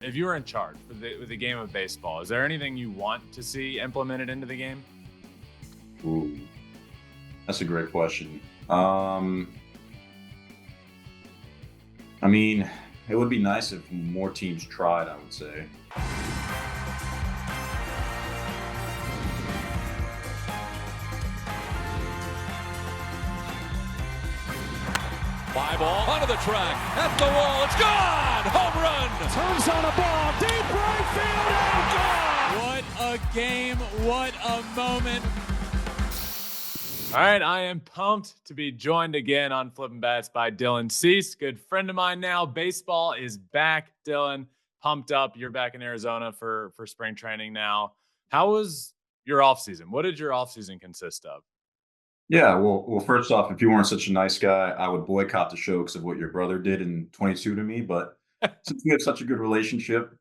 If you were in charge with the game of baseball, is there anything you want to see implemented into the game? Ooh, that's a great question. I mean, it would be nice if more teams tried, I would say. Fly ball onto the track, at the wall, it's gone! Home run! Turns on a ball, deep right field, and gone! What a game, what a moment. All right, I am pumped to be joined again on Flippin Bats by Dylan Cease, good friend of mine now. Baseball is back, Dylan. Pumped up. You're back in Arizona for spring training now. How was your offseason? What did your offseason consist of? Yeah, well, first off, if you weren't such a nice guy, I would boycott the show because of what your brother did in 22 to me. But since we have such a good relationship,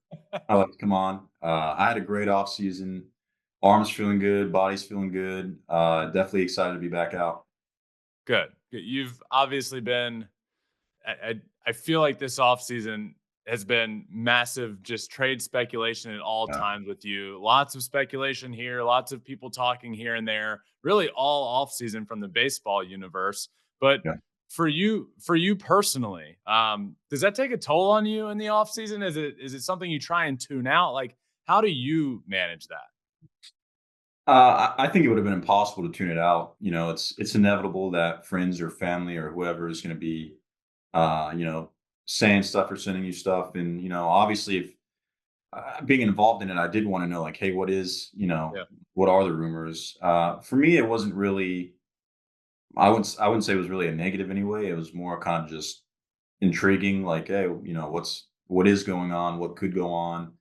I like to come on. I had a great off season. Arms feeling good, body's feeling good. Definitely excited to be back out. Good. You've obviously been I feel like this offseason has been massive, just trade speculation at all Yeah, times with you. Lots of speculation here, lots of people talking here and there, really all offseason from the baseball universe. But yeah. for you personally, does that take a toll on you in the offseason? Is it something you try and tune out? Like, how do you manage that? I think it would have been impossible to tune it out. It's inevitable that friends or family or whoever is going to be, uh, you know, saying stuff or sending you stuff, and obviously, if being involved in it, I did want to know, like, hey, Yeah. what are the rumors? For me, it wasn't really. I wouldn't say it was really a negative anyway. It was more kind of just intriguing, like, hey, what is going on, what could go on.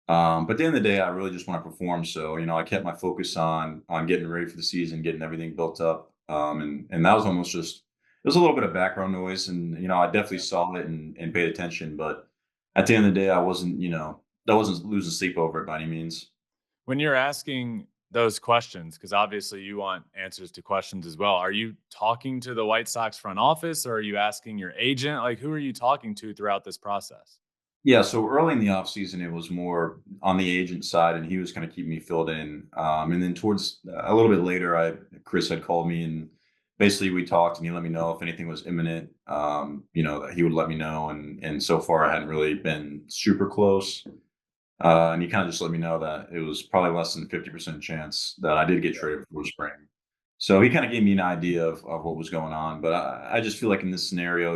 But at the end of the day, I really just want to perform. So, I kept my focus on getting ready for the season, getting everything built up. And that was almost just it was a little bit of background noise, and I definitely saw it and paid attention. But at the end of the day, I wasn't losing sleep over it by any means. When you're asking those questions, because obviously you want answers to questions as well, are you talking to the White Sox front office or are you asking your agent? Like, who are you talking to throughout this process? Yeah, so early in the offseason, it was more on the agent side, and he was kind of keeping me filled in. And then towards a little bit later, Chris had called me, and basically we talked, and he let me know if anything was imminent. That he would let me know, and so far I hadn't really been super close. And he kind of just let me know that it was probably less than 50% chance that I did get traded before spring. So he kind of gave me an idea of what was going on. But I just feel like in this scenario,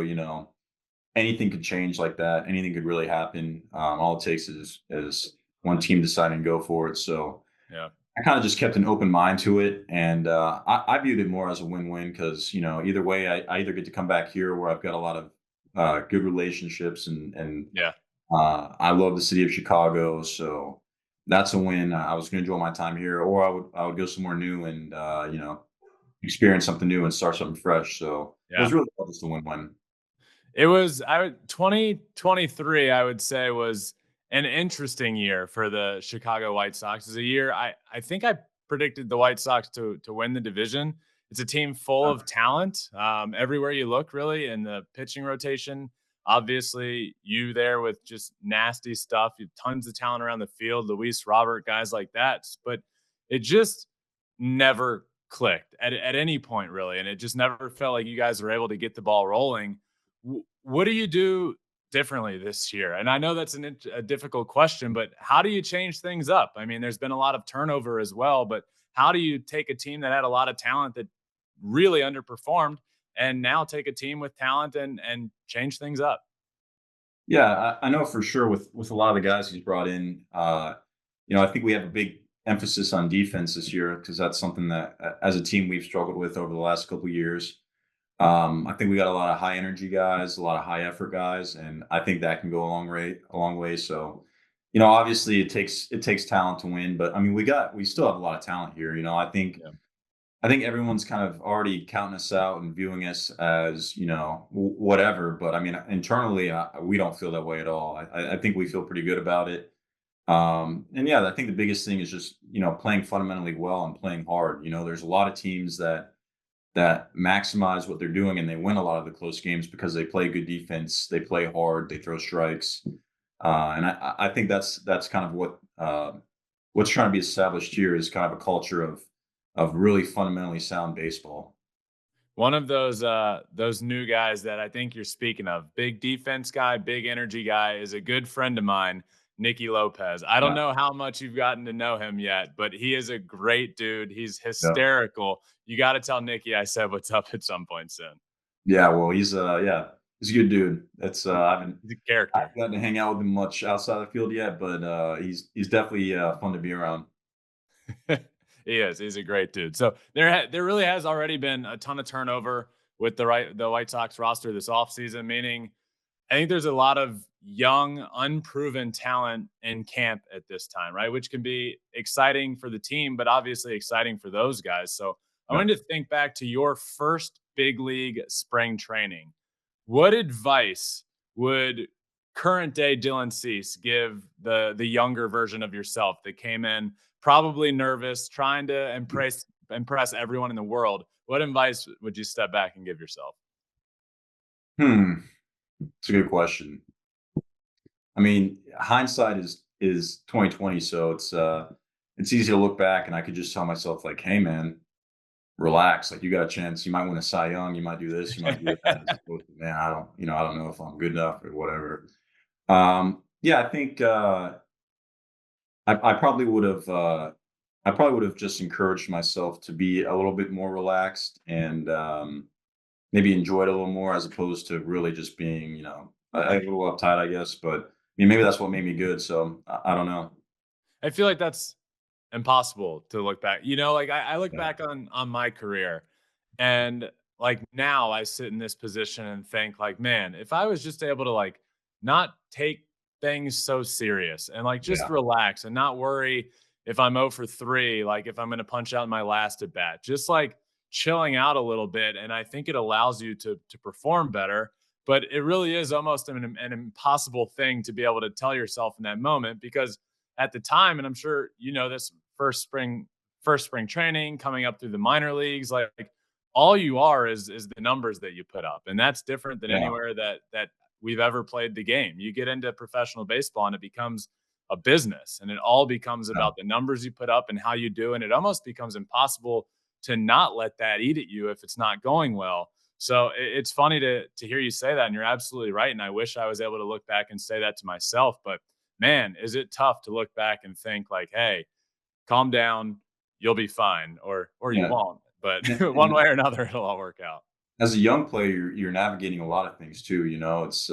anything could change like that. Anything could really happen. All it takes is one team deciding to go for it. So Yeah. I kind of just kept an open mind to it, and I viewed it more as a win-win because either way, I either get to come back here where I've got a lot of good relationships, and Yeah. I love the city of Chicago, so that's a win. I was going to enjoy my time here, or I would go somewhere new and experience something new and start something fresh. So it Yeah. was really just a win-win. It was 2023, I would say, was an interesting year for the Chicago White Sox. It's a year I think I predicted the White Sox to win the division. It's a team full of talent, everywhere you look, really, in the pitching rotation. Obviously, you there with just nasty stuff. You have tons of talent around the field, Luis Robert, guys like that. But it just never clicked at any point, really, and it just never felt like you guys were able to get the ball rolling. What do you do differently this year? And I know that's a difficult question, but how do you change things up? I mean, there's been a lot of turnover as well, but how do you take a team that had a lot of talent that really underperformed and now take a team with talent and change things up? Yeah, I know for sure with a lot of the guys he's brought in. I think we have a big emphasis on defense this year because that's something that, as a team, we've struggled with over the last couple of years. I think we got a lot of high energy guys, a lot of high effort guys, and I think that can go a long way. So, obviously it takes talent to win, but I mean we still have a lot of talent here. Yeah. I think everyone's kind of already counting us out and viewing us as, whatever. But I mean, internally, we don't feel that way at all. I think we feel pretty good about it. And yeah, I think the biggest thing is just, playing fundamentally well and playing hard. There's a lot of teams that maximize what they're doing and they win a lot of the close games because they play good defense, they play hard, they throw strikes. And I think that's kind of what's trying to be established here is kind of a culture of really fundamentally sound baseball. One of those new guys that I think you're speaking of, big defense guy, big energy guy, is a good friend of mine, Nicky Lopez. I don't Yeah, know how much you've gotten to know him yet, but he is a great dude. He's yeah, hysterical. You got to tell Nicky I said what's up at some point soon. yeah. Well, he's a good dude. That's He's a I haven't character. gotten to hang out with him much outside the field yet, but he's definitely fun to be around. He is. He's a great dude. So there really has already been a ton of turnover with the White Sox roster this offseason, meaning I think there's a lot of young, unproven talent in camp at this time, right? Which can be exciting for the team, but obviously exciting for those guys. So I Yeah. wanted to think back to your first big league spring training. What advice would current day Dylan Cease give the younger version of yourself that came in probably nervous, trying to impress everyone in the world? What advice would you step back and give yourself? Hmm, it's a good question. I mean, hindsight is 2020, so it's easy to look back and I could just tell myself like, "Hey man, relax. Like you got a chance. You might win a Cy Young, you might do this, you might do that." As opposed to, man, I don't know if I'm good enough or whatever. Yeah, I think I probably would have just encouraged myself to be a little bit more relaxed and maybe enjoy it a little more as opposed to really just being, a little uptight, I guess. But I mean, maybe that's what made me good. So I don't know. I feel like that's impossible to look back. Like I look Yeah. back on my career, and like now I sit in this position and think like, man, if I was just able to like not take things so serious and like just Yeah. relax and not worry if I'm 0 for 3, like if I'm going to punch out my last at bat, just like chilling out a little bit. And I think it allows you to perform better. But it really is almost an impossible thing to be able to tell yourself in that moment because at the time, and I'm sure you know this, first spring training, coming up through the minor leagues, like all you are is the numbers that you put up, and that's different than Yeah. anywhere that we've ever played the game. You get into professional baseball, and it becomes a business, and it all becomes Yeah. about the numbers you put up and how you do, and it almost becomes impossible to not let that eat at you if it's not going well. So it's funny to hear you say that, and you're absolutely right. And I wish I was able to look back and say that to myself, but man, is it tough to look back and think like, hey, calm down, you'll be fine, or you Yeah. won't. But one And way or another, it'll all work out. as a young player, you're navigating a lot of things too. It's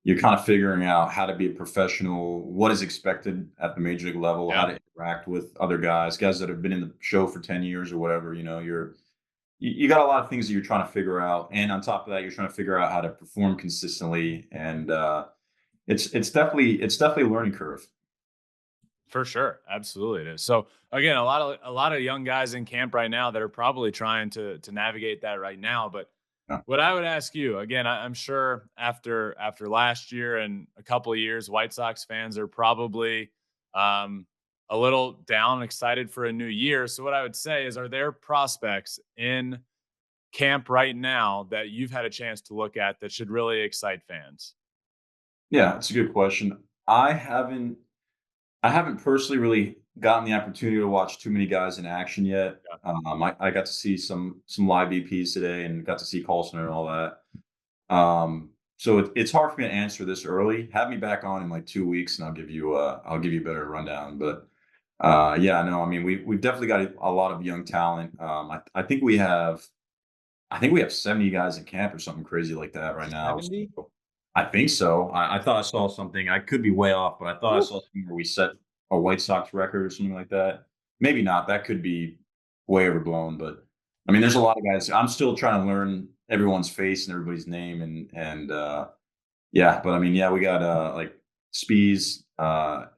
you're kind of figuring out how to be a professional, what is expected at the major league level, how Yeah. to interact with other guys that have been in the show for 10 years or whatever. You got a lot of things that you're trying to figure out, and on top of that, you're trying to figure out how to perform consistently. And it's definitely a learning curve. For sure. Absolutely it is. So again, a lot of young guys in camp right now that are probably trying to navigate that right now. But Yeah. what I would ask you, again, I'm sure after last year and a couple of years, White Sox fans are probably um, a little down, excited for a new year. So what I would say is, are there prospects in camp right now that you've had a chance to look at that should really excite fans? Yeah, it's a good question. I haven't personally really gotten the opportunity to watch too many guys in action yet. Yeah. I got to see some live EPs today and got to see Colson and all that. So it's hard for me to answer this early. Have me back on in like 2 weeks, and I'll give you a better rundown. But yeah, no, I mean we've definitely got a lot of young talent. I think we have 70 guys in camp or something crazy like that right now. 70? So I think so. I thought I saw something. I could be way off, but I thought I saw something where we set a White Sox record or something like that. Maybe not. That could be way overblown. But I mean, there's a lot of guys. I'm still trying to learn everyone's face and everybody's name and yeah. But I mean, yeah, we got like Spees.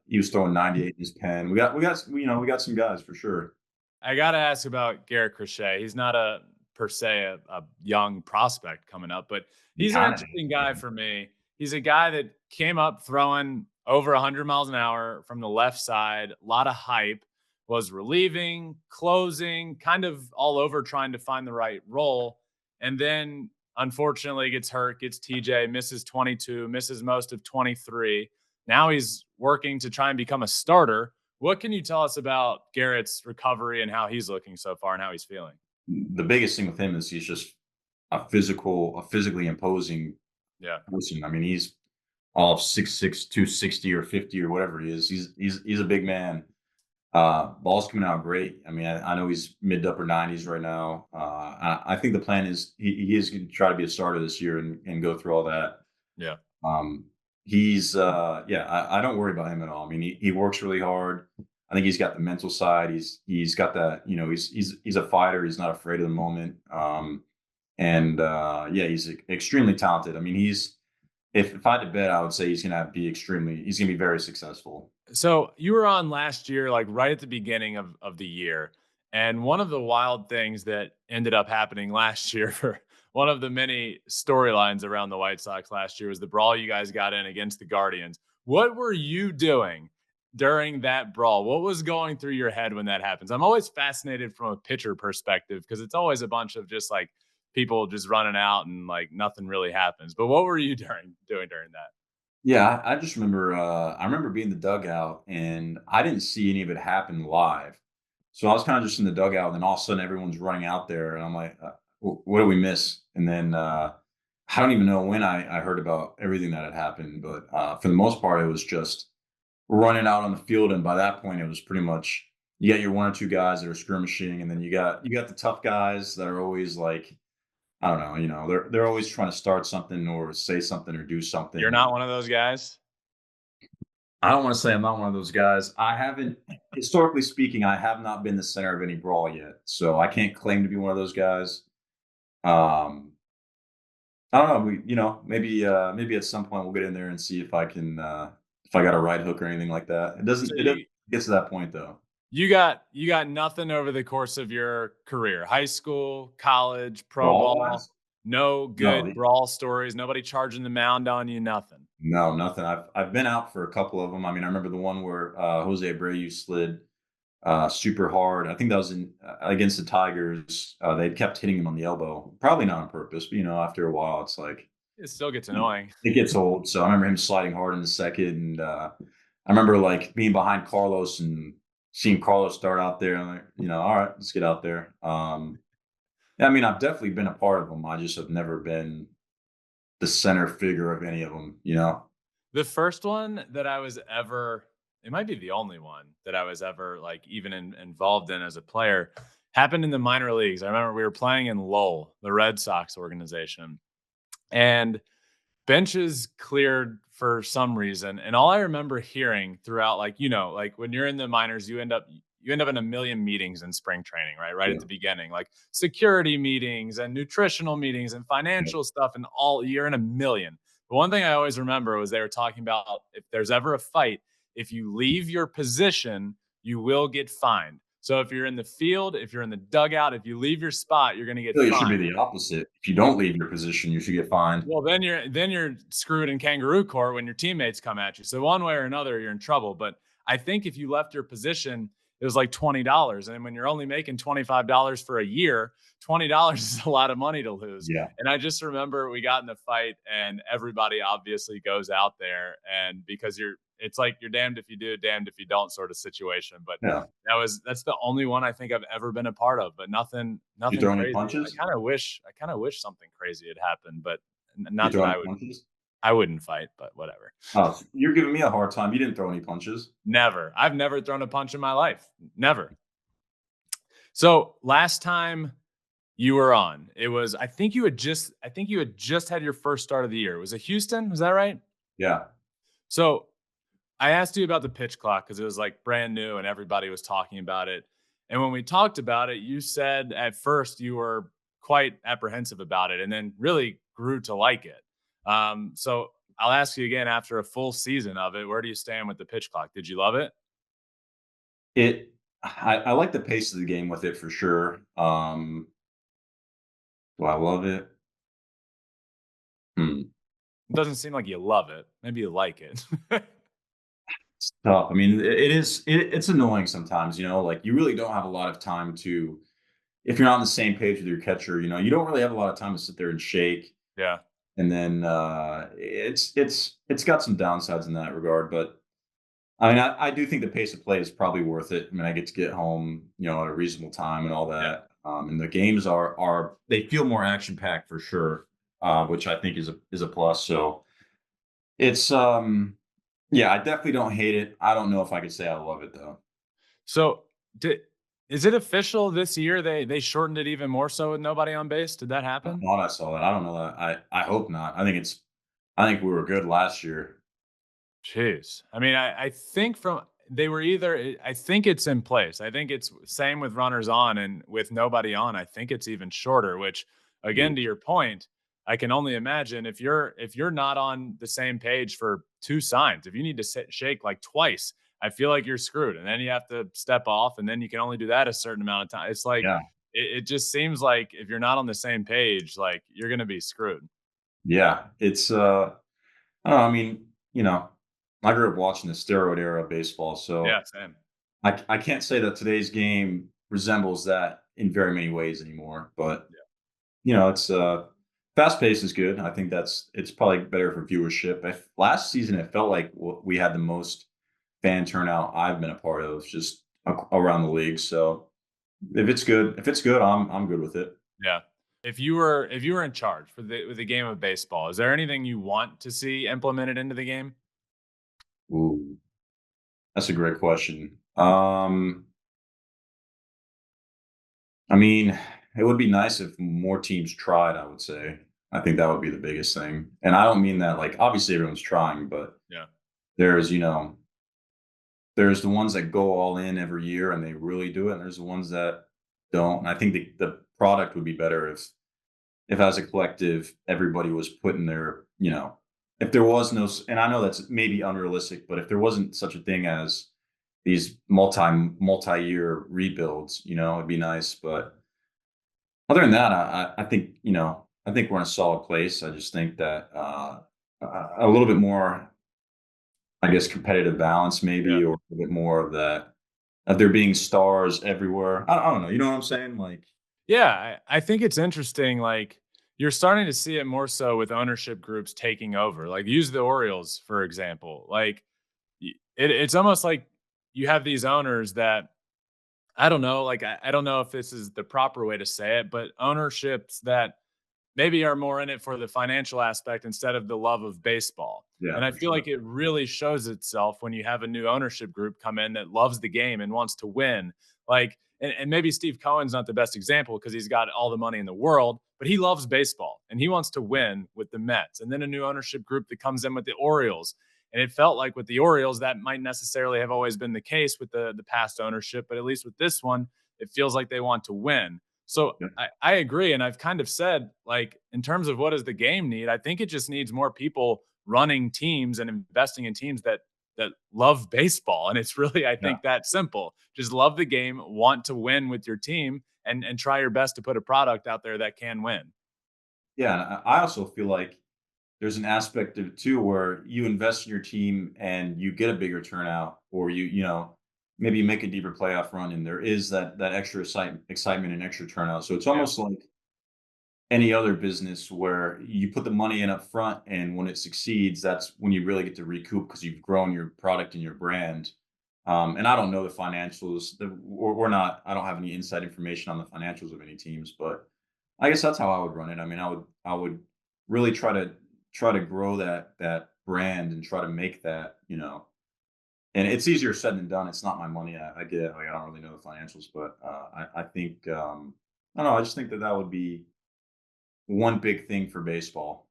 He was throwing 98 in his pen. We got some guys for sure. I gotta ask about Garrett Crochet. He's not a per se a young prospect coming up, but He he's an kind of interesting guy for me. He's a guy that came up throwing over 100 miles an hour from the left side, a lot of hype, was relieving, closing, kind of all over trying to find the right role. And then unfortunately gets hurt, gets TJ, misses 22, misses most of 23. Now he's working to try and become a starter. What can you tell us about Garrett's recovery and how he's looking so far and how he's feeling? The biggest thing with him is he's just a physically imposing Yeah. person. I mean, he's all of 6'6", 260 or 50 or whatever he is. He's a big man. Ball's coming out great. I mean, I know he's mid to upper 90s right now. I think the plan is he is going to try to be a starter this year and go through all that. Yeah. Um, yeah, I don't worry about him at all. I mean, he works really hard. I think he's got the mental side. He's got that, he's a fighter. He's not afraid of the moment. Yeah, he's extremely talented. I mean, if I had to bet, I would say he's gonna be very successful. So you were on last year, like right at the beginning of the year. And one of the wild things that ended up happening last year for one of the many storylines around the White Sox last year was the brawl you guys got in against the Guardians. What were you doing during that brawl? What was going through your head when that happens? I'm always fascinated from a pitcher perspective because it's always a bunch of just like people just running out and like nothing really happens. But what were you doing during that? Yeah, I just remember, I remember being in the dugout, and I didn't see any of it happen live. So I was kinda just in the dugout, and then all of a sudden everyone's running out there, and I'm like, What did we miss?" And then, I don't even know when I heard about everything that had happened, but, for the most part, it was just running out on the field, and by that point, it was pretty much you got your 1 or 2 guys that are skirmishing, and then you got the tough guys that are always like, I don't know, they're always trying to start something or say something or do You're something. not one of those guys? I don't wanna say I'm not one of those guys. I haven't historically speaking, I have not been the center of any brawl yet, so I can't claim to be one of those guys. Um, I don't know, maybe at some point we'll get in there and see if I got a right hook or anything like that. So It doesn't get to that point though. you got nothing over the course of your career, high school, college, pro ball, Brawl-wise? no No, good brawl stories, nobody charging the mound on you, nothing. no, nothing. I've been out for a couple of them. I mean, I remember the one where, Jose Abreu slid super hard. I think that was in against the Tigers. They kept hitting him on the elbow, probably not on purpose, but after a while, it's like It still gets annoying. it gets old. So I remember him sliding hard in the second, and I remember like being behind Carlos and seeing Carlos start out there. And like, all right, let's get out there. Yeah, I mean, I've definitely been a part of them. I just have never been the center figure of any of them. The first one that I was ever it might be the only one that I was ever like even involved in as a player happened in the minor leagues. I remember we were playing in Lowell, the Red Sox organization, and benches cleared for some reason. And all I remember hearing throughout, like, like when you're in the minors, you end up in a million meetings in spring training, right? Right at Yeah, the beginning, like security meetings and nutritional meetings and yeah. financial stuff, and all you're in a million. But one thing I always remember was they were talking about if there's ever a fight, if you leave your position, you will get fined. So if you're in the field, if you're in the dugout, if you leave your spot, you're going to I get feel it should be fined. the opposite. If you don't leave your position, you should get fined. Well, then you're screwed in kangaroo court when your teammates come at you. So one way or another, you're in trouble. But I think if you left your position, it was like $20. And when you're only making $25 for a year, $20 is a lot of money to lose. Yeah, And I just remember we got in the fight and everybody obviously goes out there, and because it's like you're damned if you do, damned if you don't sort of situation. But yeah. that's the only one I think I've ever been a part of, but nothing You nothing throw any crazy. punches? I kind of wish something crazy had happened, but You not that throw any punches? I wouldn't fight, but whatever. Oh, you're giving me a hard time. You didn't throw any punches. Never. I've never thrown a punch in my life. Never. So last time you were on, it was I think you had just had your first start of the year. Was it Houston? Was that right? Yeah. So I asked you about the pitch clock because it was like brand new and everybody was talking about it. And when we talked about it, you said at first you were quite apprehensive about it and then really grew to like it. So I'll ask you again after a full season of it, where do you stand with the pitch clock? Did you love it? It I like the pace of the game with it for sure. Do I love it? Hmm. It doesn't seem like you love it. Maybe you like it. It's tough. I mean, it's annoying sometimes, like you really don't have a lot of time if you're not on the same page with your catcher, you don't really have a lot of time to sit there and shake. Yeah. And then it's got some downsides in that regard, but I mean, I do think the pace of play is probably worth it. I mean, I get to get home, at a reasonable time and all Yeah. that. And the games are they feel more action packed for sure, which I think is a plus. So it's yeah, I definitely don't hate it. I don't know if I could say I love it though. So, did is it official this year they shortened it even more so with nobody on base? Did that I happen? thought I saw that. I don't know that. I hope not. I think we were good last year. Jeez. I mean, I think from they were either I think it's in place. I think it's same with runners on and with nobody on, I think it's even shorter, which again Ooh, to your point, I can only imagine if you're not on the same page for two signs, if you need to shake like twice, I feel like you're screwed. And then you have to step off and then you can only do that a certain amount of time. It's like yeah, it just seems like if you're not on the same page, like you're gonna be screwed. yeah. It's I don't know. I mean, I grew up watching the steroid era of baseball, Yeah, so same. I can't say that today's game resembles that in very many ways anymore. But it's fast pace is good. I think it's probably better for viewership. Last season, it felt like we had the most fan turnout I've been a part of, just around the league. So if it's good, I'm good with it. Yeah. If you were in charge for the game of baseball, is there anything you want to see implemented into the game? Ooh, that's a great question. I mean, it would be nice if more teams tried, I would say. I think that would be the biggest thing. And I don't mean that like obviously everyone's trying, but Yeah. there's, there's the ones that go all in every year and they really do it, and there's the ones that don't. And I think the product would be better if as a collective everybody was putting their, if there was no and I know that's maybe unrealistic, but if there wasn't such a thing as these multi-year rebuilds, it'd be nice. But other than that, I think I think we're in a solid place. I just think that a little bit more, I guess, competitive balance maybe, Yeah. or a bit more of that of there being stars everywhere. I don't know. You know what I'm saying? Like, Yeah, I think it's interesting. Like you're starting to see it more so with ownership groups taking over. Like use the Orioles for example. Like it's almost like you have these owners that I don't know. Like I don't know if this is the proper way to say it, but ownerships that maybe are more in it for the financial aspect instead of the love of baseball. yeah, And I for feel sure. like it really shows itself when you have a new ownership group come in that loves the game and wants to win. Like, and maybe Steve Cohen's not the best example because he's got all the money in the world, but he loves baseball and he wants to win with the Mets. And then a new ownership group that comes in with the Orioles. And it felt like with the Orioles, that might necessarily have always been the case with the past ownership, but at least with this one, it feels like they want to win. So Yeah, I agree. And I've kind of said, like, in terms of what does the game need, I think it just needs more people running teams and investing in teams that love baseball. And it's really, I yeah, think, that simple. Just love the game, want to win with your team, and try your best to put a product out there that can win. yeah. And I also feel like there's an aspect of it too where you invest in your team and you get a bigger turnout, or maybe you make a deeper playoff run, and there is that extra excitement and extra turnout. So it's Yeah. almost like any other business where you put the money in up front, and when it succeeds, that's when you really get to recoup because you've grown your product and your brand. And I don't know the financials. We're not. I don't have any inside information on the financials of any teams, but I guess that's how I would run it. I mean, I would really try to grow that brand and try to make that. And it's easier said than done. It's not my money. I get it. Like, I don't really know the financials, but I think I don't know. I just think that would be one big thing for baseball.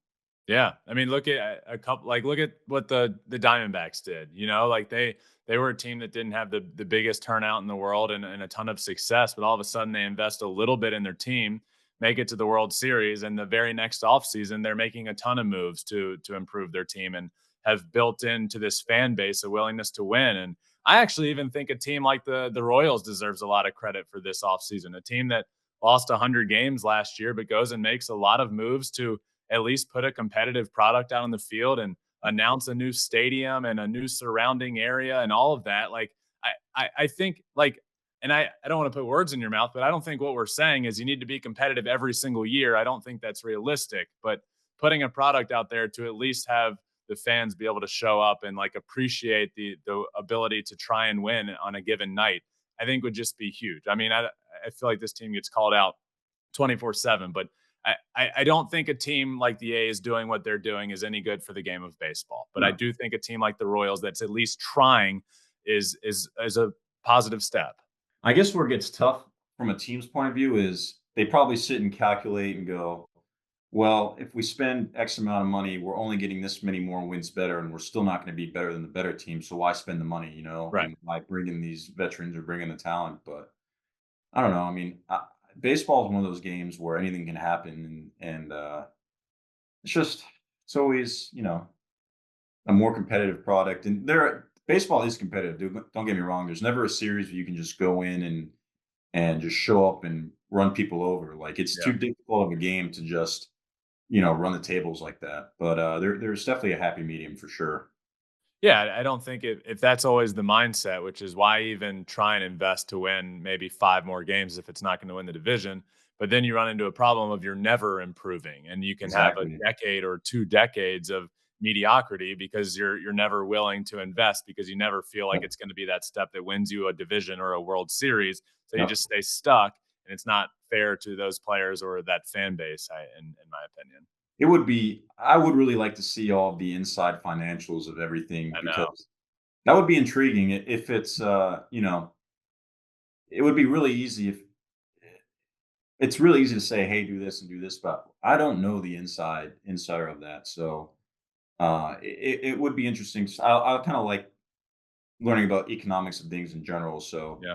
Yeah, I mean, look at a couple. Like, look at what the Diamondbacks did. Like they were a team that didn't have the biggest turnout in the world and a ton of success, but all of a sudden they invest a little bit in their team, make it to the World Series, and the very next offseason they're making a ton of moves to improve their team and have built into this fan base a willingness to win. And I actually even think a team like the Royals deserves a lot of credit for this offseason. A team that lost 100 games last year, but goes and makes a lot of moves to at least put a competitive product out on the field and announce a new stadium and a new surrounding area and all of that. Like I think like and I don't want to put words in your mouth, but I don't think what we're saying is you need to be competitive every single year. I don't think that's realistic. But putting a product out there to at least have the fans be able to show up and like appreciate the ability to try and win on a given night, I think would just be huge. I mean, I feel like this team gets called out 24/7, but I don't think a team like the A's doing what they're doing is any good for the game of baseball. But I No. do think a team like the Royals that's at least trying is a positive step. I guess where it gets tough from a team's point of view is they probably sit and calculate and go, well, if we spend X amount of money, we're only getting this many more wins better, and we're still not going to be better than the better team. So why spend the money, Right. and why bring in these veterans or bring in the talent? But I don't know. I mean, baseball is one of those games where anything can happen, and it's just it's always a more competitive product. And baseball is competitive. Don't get me wrong. There's never a series where you can just go in and just show up and run people over. Like it's too Yeah. difficult of a game to just run the tables like that. But there's definitely a happy medium for sure. Yeah, I don't think if that's always the mindset, which is why even try and invest to win maybe 5 more games if it's not going to win the division. But then you run into a problem of you're never improving, and you can have a Exactly. decade or 2 decades of mediocrity because you're never willing to invest because you never feel like Yep. it's going to be that step that wins you a division or a World Series. So you Yep. just stay stuck, and it's not fair to those players or that fan base, in my opinion. It would be. I would really like to see all of the inside financials of everything I know. because that would be intriguing. If it's it would be really easy if it's really easy to say, hey, do this and do this, but I don't know the insider of that. So it would be interesting. I kind of like learning about economics of things in general. So Yeah.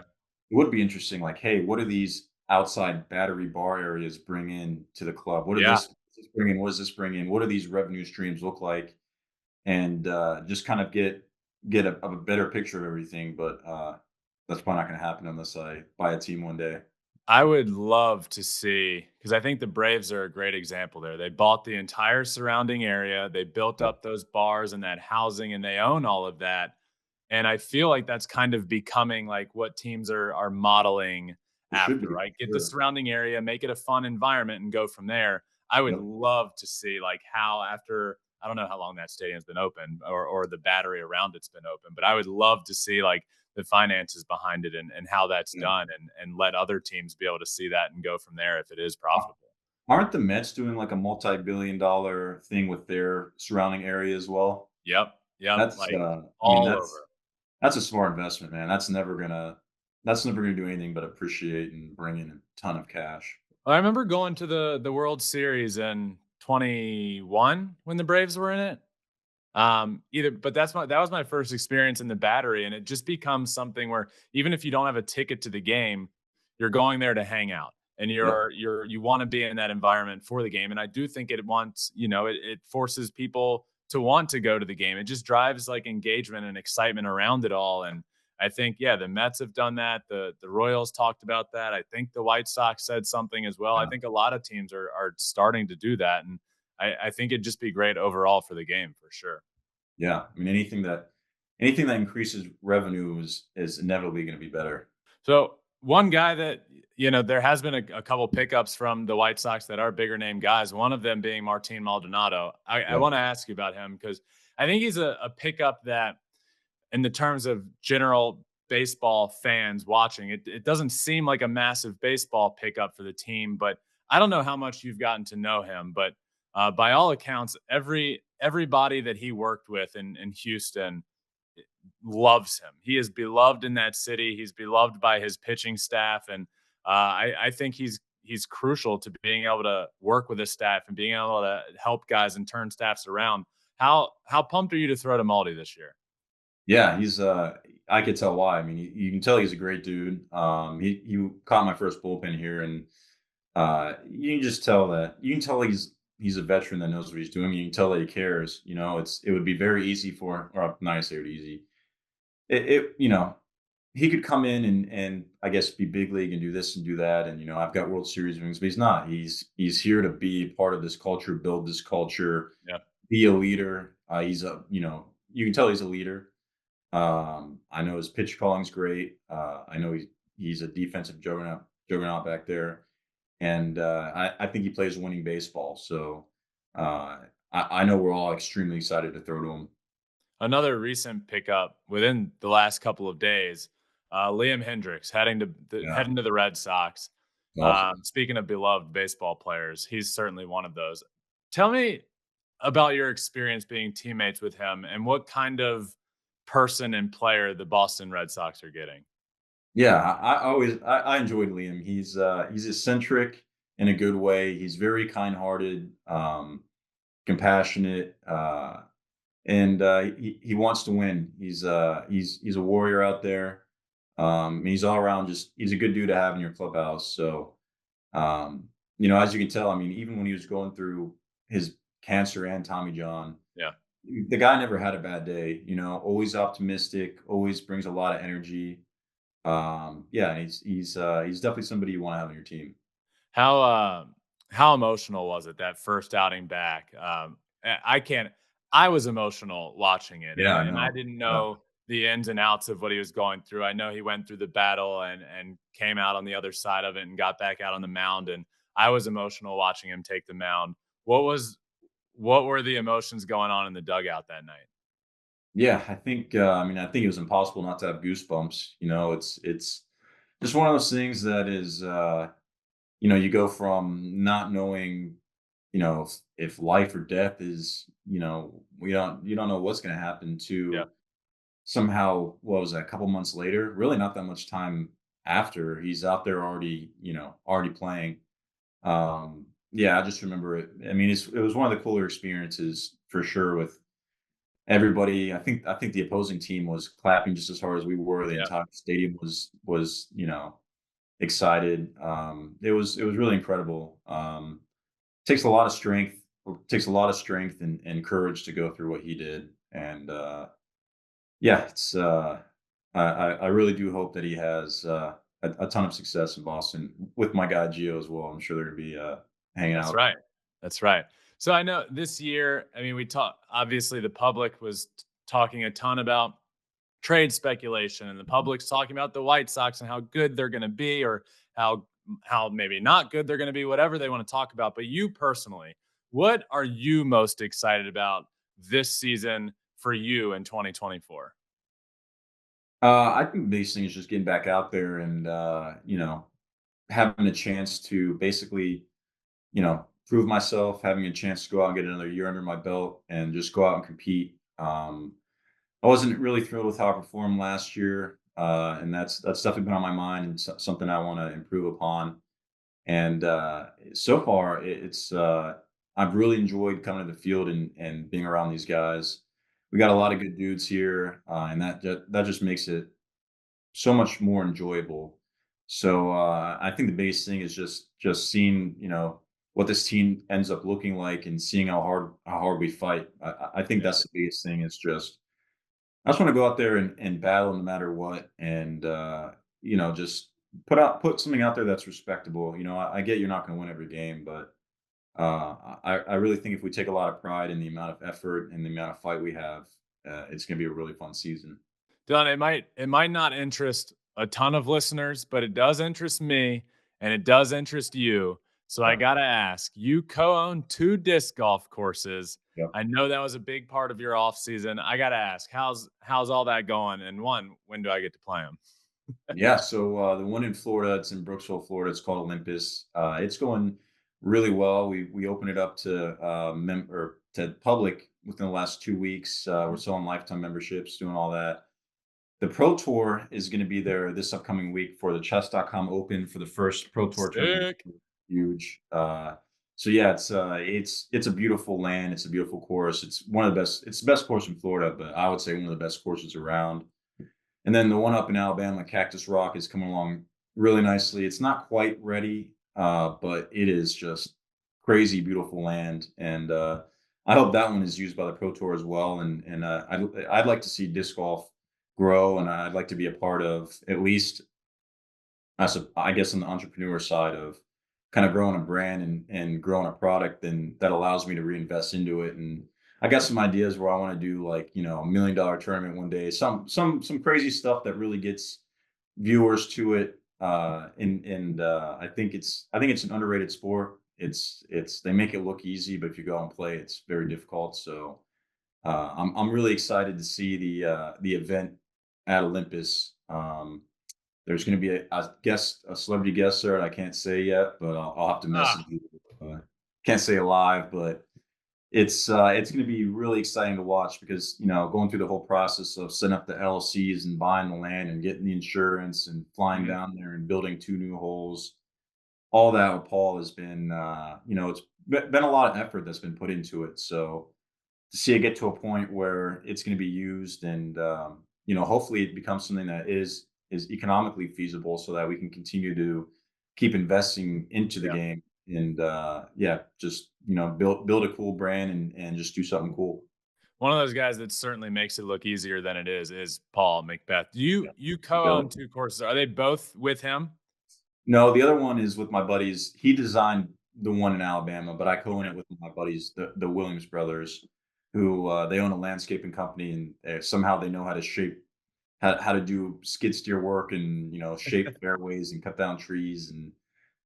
it would be interesting, like, hey, what do these outside battery bar areas bring in to the club? Yeah. Does this bring in? What does this bring in? What do these revenue streams look like? And just kind of get a better picture of everything. But that's probably not going to happen unless I buy a team one day. I would love to see because I think the Braves are a great example there. They bought the entire surrounding area, they built Yep. up those bars and that housing, and they own all of that. And I feel like that's kind of becoming like what teams are modeling It should after, be right? Get the sure. surrounding area, make it a fun environment, and go from there. I would Yep. love to see like how after I don't know how long that stadium's been open or the battery around it's been open, but I would love to see like the finances behind it and how that's Yeah. done and let other teams be able to see that and go from there if it is Uh, profitable. Aren't the Mets doing like a multi-billion-dollar thing with their surrounding area as well? Yep. Yep. That's Like I mean all over. that's a smart investment, man. That's never gonna do anything but appreciate and bring in a ton of cash. I remember going to the World Series in 21 when the Braves were in it. Either, but that was my first experience in the battery, and it just becomes something where even if you don't have a ticket to the game, you're going there to hang out, and Yep. you want to be in that environment for the game. And I do think it forces people to want to go to the game. It just drives like engagement and excitement around it all. And I think, yeah, the Mets have done that. The Royals talked about that. I think the White Sox said something as well. I Yeah. think a lot of teams are starting to do that, and I think it'd just be great overall for the game for sure. Yeah. I mean, anything that increases revenue is inevitably gonna be better. So one guy that there has been a couple pickups from the White Sox that are bigger name guys. One of them being Martin Maldonado. I Yep. want to ask you about him because I think he's a pickup that, in the terms of general baseball fans watching, it doesn't seem like a massive baseball pickup for the team. But I don't know how much you've gotten to know him, but by all accounts, everybody that he worked with in Houston loves him. He is beloved in that city. He's beloved by his pitching staff, and I think he's crucial to being able to work with his staff and being able to help guys and turn staffs around. How pumped are you to throw to Maldi this year? Yeah, he's I could tell why. I mean, you can tell he's a great dude. He caught my first bullpen here, and you can just tell that you can tell he's a veteran that knows what he's doing. You can tell that he cares. It would be very easy for, or not necessarily easy. He could come in and I guess be big league and do this and do that, and I've got World Series rings, but he's not. He's here to be part of this culture, build this culture, Yeah, be a leader. He's a you can tell he's a leader. I know his pitch calling's great. I know he's a defensive juggernaut back there, and I think he plays winning baseball. So I know we're all extremely excited to throw to him. Another recent pickup within the last couple of days, Liam Hendricks Yeah, heading to the Red Sox. awesome. Speaking of beloved baseball players, he's certainly one of those. Tell me about your experience being teammates with him and what kind of person and player the Boston Red Sox are getting. Yeah, I enjoyed Liam. He's eccentric in a good way. He's very kind-hearted, compassionate, and he wants to win. He's a warrior out there. He's all around just he's a good dude to have in your clubhouse. So as you can tell, I mean, even when he was going through his cancer and Tommy John, Yeah, the guy never had a bad day. Always optimistic, always brings a lot of energy. Yeah, he's definitely somebody you want to have on your team. how uh, how emotional was it that first outing back? I can't. I was emotional watching it, Yeah, and I I know. didn't Yeah. know the ins and outs of what he was going through. I know he went through the battle and came out on the other side of it and got back out on the mound. And I was emotional watching him take the mound. What was what were the emotions going on in the dugout that night? Yeah, I think it was impossible not to have goosebumps. It's just one of those things that is you go from not knowing, if life or death is, you don't know what's gonna happen Yeah, to somehow, what was that, a couple months later? Really not that much time after, he's out there already, already playing. Yeah, I just remember it. I mean, it was one of the cooler experiences for sure with everybody. I think the opposing team was clapping just as hard as we were. The yeah. entire stadium was excited. It was really incredible. Takes a lot of strength. Takes a lot of strength and courage to go through what he did. And yeah, it's I really do hope that he has a ton of success in Boston with my guy Gio as well. I'm sure they're gonna be hanging That's out. right. That's right. So I know this year, I mean, we talked, obviously, the public was talking a ton about trade speculation, and the public's talking about the White Sox and how good they're going to be, or how maybe not good they're going to be, whatever they want to talk about. But you personally, what are you most excited about this season for you in 2024? I think the biggest thing is just getting back out there and having a chance to basically prove myself, having a chance to go out and get another year under my belt and just go out and compete. I wasn't really thrilled with how I performed last year, and that's definitely been on my mind and something I want to improve upon. And so far, I've really enjoyed coming to the field and being around these guys. We got a lot of good dudes here, and that just makes it so much more enjoyable. So I think the biggest thing is just seeing what this team ends up looking like and seeing how hard we fight. I think Yeah, that's the biggest thing. Is just I just want to go out there and battle no matter what, and just put something out there that's respectable. I get you're not going to win every game, but I really think if we take a lot of pride in the amount of effort and the amount of fight we have, it's going to be a really fun season. Dylan, it might not interest a ton of listeners, but it does interest me and it does interest you. So I Yeah. gotta ask, you co-own two disc golf courses. Yeah. I know that was a big part of your off season. I gotta ask, how's all that going? And one, when do I get to play them? Yeah, so the one in Florida, it's in Brooksville, Florida. It's called Olympus. It's going really well. We opened it up to or to public within the last 2 weeks. We're selling lifetime memberships, doing all that. The Pro Tour is going to be there this upcoming week for the chess.com Open for the first Pro Tour tournament. Sick. Huge. So yeah, it's a beautiful land. It's a beautiful course. It's one of the best. It's the best course in Florida, but I would say one of the best courses around. And then the one up in Alabama, Cactus Rock, is coming along really nicely. It's not quite ready, but it is just crazy beautiful land. And I hope that one is used by the Pro Tour as well. And I'd like to see disc golf grow, and I'd like to be a part of at least, I guess, on the entrepreneur side of kind of growing a brand and growing a product, and that allows me to reinvest into it. And I got some ideas where I want to do, like, $1 million tournament one day, some crazy stuff that really gets viewers to it. And I think it's an underrated sport. it's they make it look easy, but if you go and play, it's very difficult. So I'm really excited to see the event at Olympus. There's going to be a celebrity guest there. I can't say yet, but I'll have to Ah, message you. Can't say it live, but it's going to be really exciting to watch because going through the whole process of setting up the LLCs and buying the land and getting the insurance and flying mhm. down there and building 2 new holes, all that with Paul has been it's been a lot of effort that's been put into it. So to see it get to a point where it's going to be used and hopefully it becomes something that is economically feasible so that we can continue to keep investing into the Yeah. game and just build a cool brand and just do something cool. One of those guys that certainly makes it look easier than it is Paul Macbeth. You Yeah. you Yep. co-own 2 courses. Are they both with him? No, the other one is with my buddies. He designed the one in Alabama, but I co-own Okay. it with my buddies, the Williams brothers, who they own a landscaping company and somehow they know how to shape how to do skid steer work and shape fairways and cut down trees and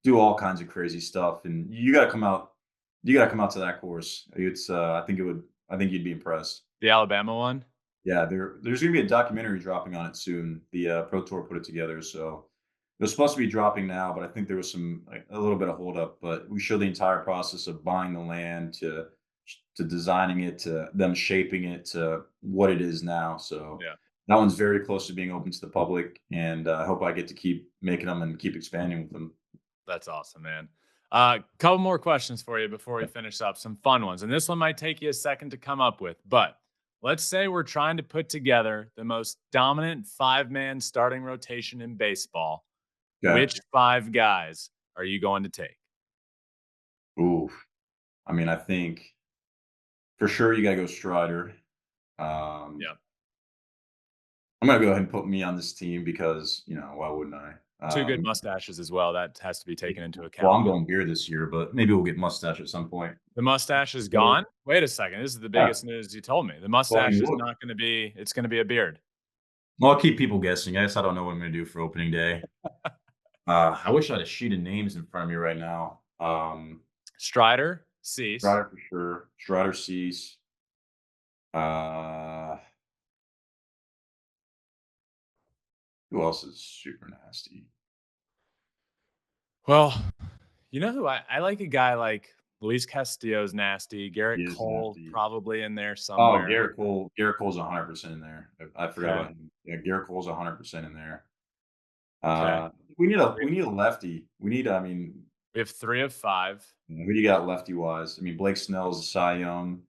do all kinds of crazy stuff. And you gotta come out to that course. It's I think you'd be impressed. The Alabama one? Yeah, there's gonna be a documentary dropping on it soon. The Pro Tour put it together, so it was supposed to be dropping now, but I think there was a little bit of holdup. But we show the entire process of buying the land to designing it to them shaping it to what it is now. So Yeah. that one's very close to being open to the public, and I hope I get to keep making them and keep expanding with them. That's awesome, man. Couple more questions for you before we finish up. Some fun ones. And this one might take you a second to come up with, but let's say we're trying to put together the most dominant 5-man starting rotation in baseball. Okay. Which 5 guys are you going to take? Ooh. I mean, I think for sure you gotta go Strider. Yeah. I'm gonna go ahead and put me on this team because, why wouldn't I? 2 good mustaches as well. That has to be Yeah. taken into Well, I'm account. going beer this year, but maybe we'll get mustache at some point. The mustache is So, gone? Wait a second. This is the yeah. biggest news you told me. The Well, I mustache mean, is look. not going to be, it's going to be a beard. Well, I'll keep people guessing. I guess I don't know what I'm gonna do for opening day. I wish I had a sheet of names in front of me right now. Strider, Cease. Strider for sure. Strider Cease. Uh, who else is super nasty? Well, you know who I like a guy like Luis Castillo's nasty. He Garrett is Cole nasty. probably in there Oh, somewhere. Garrett Cole. Garrett Cole's 100% in there. I forgot Okay. about him. Yeah, Garrett Cole's 100% in there. Okay. We need a lefty. I mean, We have 3 of 5. who do you got lefty wise? I mean, Blake Snell's a Cy Young.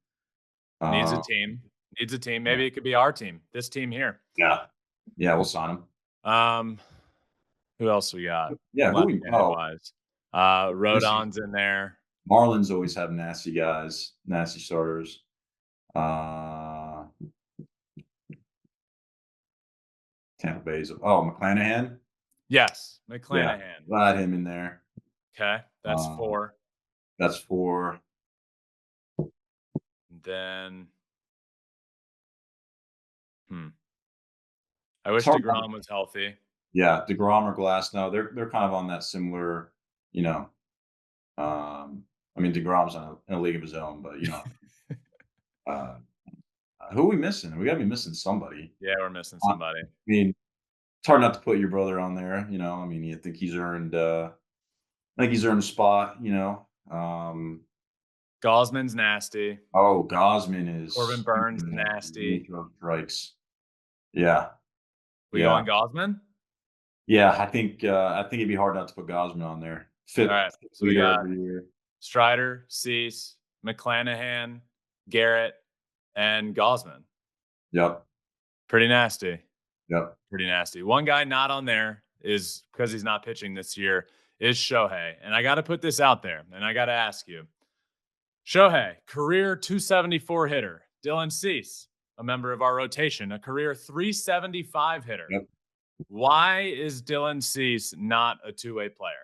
Needs a Uh, team. Needs a team. yeah, Maybe it could be our team. This team here. yeah, yeah. We'll sign him. Um, who else we got? Yeah, who we? Left-handed Oh, wise. listen, Rodon's in there. Marlins always have nasty guys, nasty starters. Uh, Tampa Bay's. Oh, McClanahan. Yes, Yeah, McClanahan. glad him in there. Okay, that's Uh, 4. that's 4. Then, hmm, I It's wish hard. DeGrom was healthy. Yeah, DeGrom or Glass. No, they're kind of on that similar. You know, I mean DeGrom's in a league of his own, but uh, who are we missing? We got to be missing somebody. Yeah, we're missing I somebody. mean, it's hard not to put your brother on there. I mean, you think he's earned. I think he's earned a spot. Gosman's nasty. Oh, Gosman is Corbin super Burns nasty. He nasty. throws strikes. Yeah, We going yeah, Gosman? yeah. I think it'd be hard not to put Gosman on there. All right. Fifth So we leader got every year. Strider, Cease, McClanahan, Garrett, and Gosman. Yep, Pretty nasty. yep. Pretty nasty. One guy not on there is because he's not pitching this year is Shohei. And I got to put this out there and I got to ask you Shohei, career 274 hitter. Dylan Cease, a member of our rotation, a career 375 hitter. Yep. Why is Dylan Cease not a two-way player?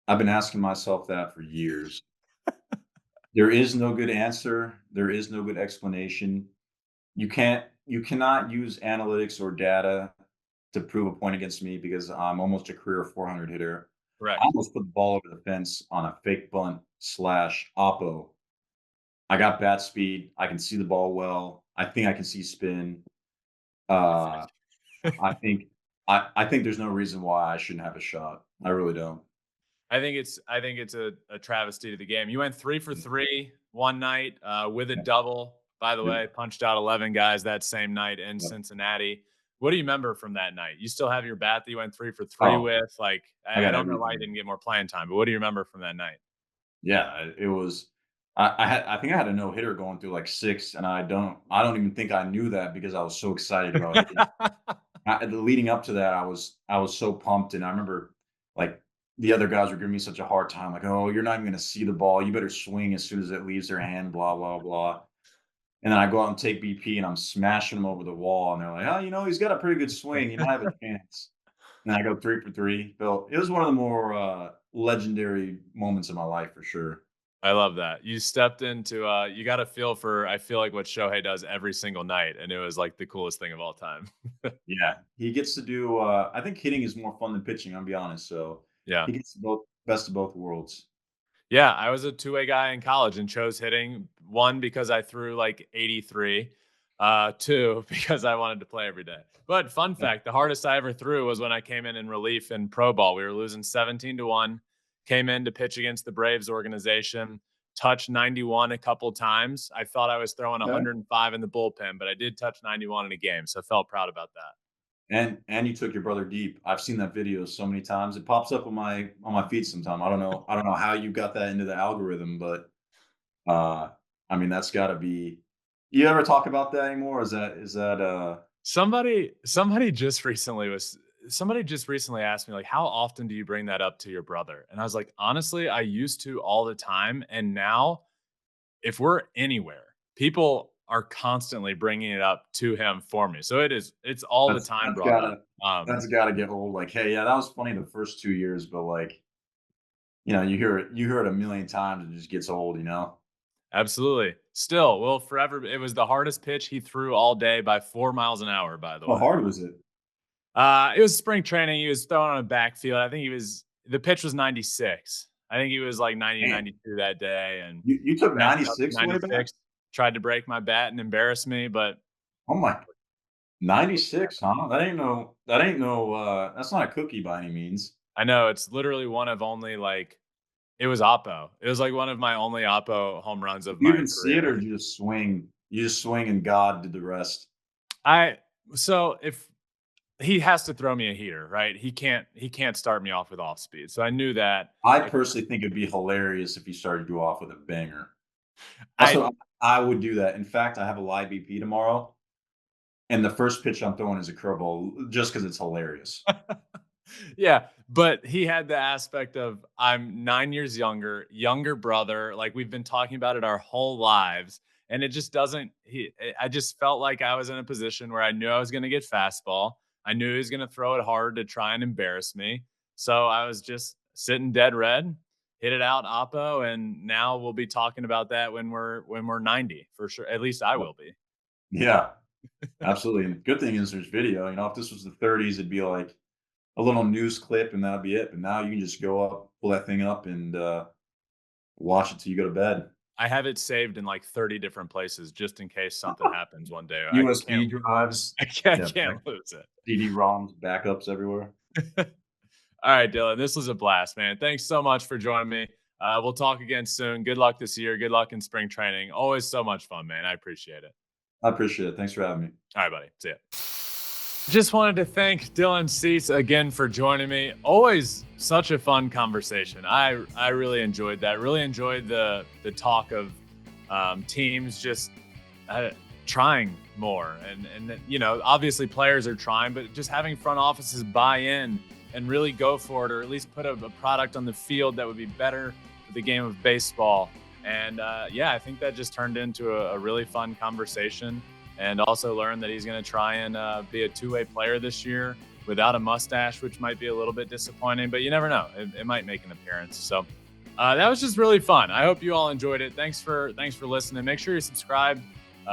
I've been asking myself that for years. There is no good answer. There is no good explanation. You cannot use analytics or data to prove a point against me because I'm almost a career 400 hitter. Correct. I almost put the ball over the fence on a fake bunt slash oppo. I got bat speed. I can see the ball well. I think I can see spin. Uh, I think I think there's no reason why I shouldn't have a shot. I really don't. I think it's a travesty to the game. You went 3 for 3 one night with a double. By the Yeah. way, punched out 11 guys that same night in Yeah. Cincinnati. What do you remember from that night? You still have your bat that you went 3 for 3 Oh, with. Like I I got don't know why you everything. didn't get more playing time, but what do you remember from that night? Yeah, it was. I think I had a no hitter going through like 6, and I don't even think I knew that because I was so excited about hitting. Leading up to that, I was so pumped, and I remember like the other guys were giving me such a hard time, like, "Oh, you're not even going to see the ball. You better swing as soon as it leaves their hand." Blah blah blah. And then I go out and take BP, and I'm smashing them over the wall, and they're like, "Oh, he's got a pretty good swing. He might have a chance." And I go 3 for 3. Bill, it was one of the more legendary moments of my life for sure. I love that. You stepped into you got a feel for I feel like what Shohei does every single night, and it was like the coolest thing of all time. Yeah, he gets to do. I think hitting is more fun than pitching. I'll be honest. So Yeah. he gets both best of both worlds. Yeah, I was a two-way guy in college and chose hitting. One, because I threw like 83. Two, because I wanted to play every day. But fun Yeah. fact, the hardest I ever threw was when I came in relief in pro ball. We were losing 17-1, came in to pitch against the Braves organization, touched 91 a couple times. I thought I was throwing Okay. 105 in the bullpen, but I did touch 91 in a game, so I felt proud about that. And you took your brother deep. I've seen that video so many times. It pops up on my feed sometime. I don't know how you got that into the algorithm, but uh I mean that's gotta be. You ever talk about that anymore? Is that Somebody just recently asked me, like, how often do you bring that up to your brother? And I was like, honestly, I used to all the time, and now if we're anywhere, people are constantly bringing it up to him for me. So it's all the that's time that's brought up. gotta that's gotta get old. Like, hey, yeah, that was funny the first 2 years, but like, you hear it a million times, it just gets old. Absolutely. Still, will forever. It was the hardest pitch he threw all day by 4 miles an hour, by the How way. hard was it? It was spring training. He was throwing on a backfield. I think the pitch was 96. I think he was like 90, Man, 92 that day and you took cranked up to 96 way back? 96. Tried to break my bat and embarrass me, but Oh my 96, huh? That ain't no, that's not a cookie by any means. I know it's literally one of only like it was Oppo. It was like one of my only Oppo home runs Did of you my even see it career. or did you just swing? You just swing and God did the rest. I so if he has to throw me a heater, right? He can't start me off with off speed. So I knew that. I personally think it'd be hilarious if you started you off with a banger. I Also, I would do that. In fact, I have a live BP tomorrow, and the first pitch I'm throwing is a curveball just because it's hilarious. yeah, but he had the aspect of I'm 9 years younger brother. Like we've been talking about it our whole lives, and it just doesn't. I just felt like I was in a position where I knew I was going to get fastball. I knew he was going to throw it hard to try and embarrass me. So I was just sitting dead red, hit it out, Oppo, and now we'll be talking about that when we're 90 for sure. At least I will be. Yeah, absolutely. And good thing is there's video. If this was the 30s, it'd be like a little news clip and that'd be it. But now you can just go up, pull that thing up, and watch it till you go to bed. I have it saved in like 30 different places just in case something happens one day. I USB can't drives, I can't, yeah, can't lose it. CD-ROMs, backups everywhere. All right, Dylan, this was a blast, man. Thanks so much for joining me. We'll talk again soon. Good luck this year. Good luck in spring training. Always so much fun, man. I appreciate it. I appreciate it. Thanks for having me. All right, buddy. See ya. Just wanted to thank Dylan Cease again for joining me. Always such a fun conversation. I really enjoyed that. Really enjoyed the talk of teams just trying more, and obviously players are trying, but just having front offices buy in and really go for it, or at least put a product on the field that would be better for the game of baseball. And I think that just turned into a really fun conversation. And also learned that he's going to try and be a two-way player this year without a mustache, which might be a little bit disappointing, but you never know. It might make an appearance. So that was just really fun. I hope you all enjoyed it. Thanks for listening. Make sure you subscribe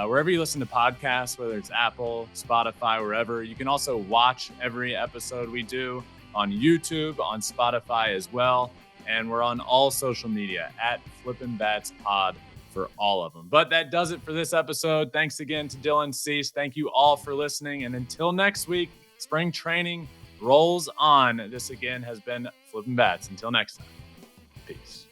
wherever you listen to podcasts, whether it's Apple, Spotify, wherever. You can also watch every episode we do on YouTube, on Spotify as well. And we're on all social media at Flippin Bats Pod for all of them. But that does it for this episode. Thanks again to Dylan Cease. Thank you all for listening. And until next week, spring training rolls on. This again has been Flippin Bats. Until next time, peace.